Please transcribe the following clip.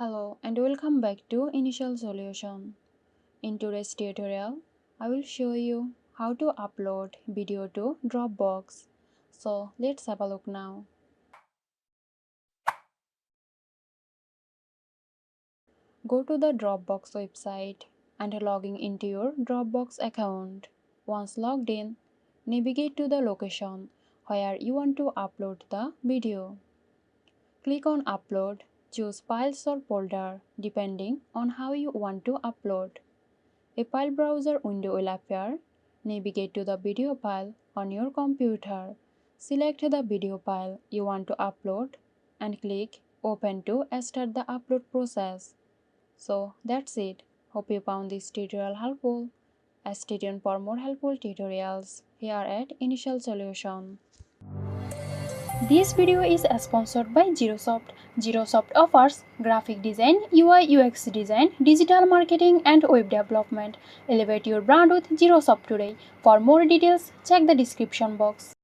Hello and welcome back to Initial Solution. In today's tutorial, I will show you how to upload video to Dropbox. So let's have a look now. Go to the Dropbox website and logging into your Dropbox account. Once logged in, navigate to the location where you want to upload the video. Click on Upload, choose Files or Folder depending on how you want to upload. A file browser window will appear. Navigate to the video file on your computer. Select the video file you want to upload and click Open to start the upload process. So that's it. Hope you found this tutorial helpful. Stay tuned for more helpful tutorials here at Initial Solution. This video is sponsored by Zerosoft. Zerosoft offers graphic design, UI UX design, digital marketing and web development. Elevate your brand with Zerosoft today. For more details, check the description box.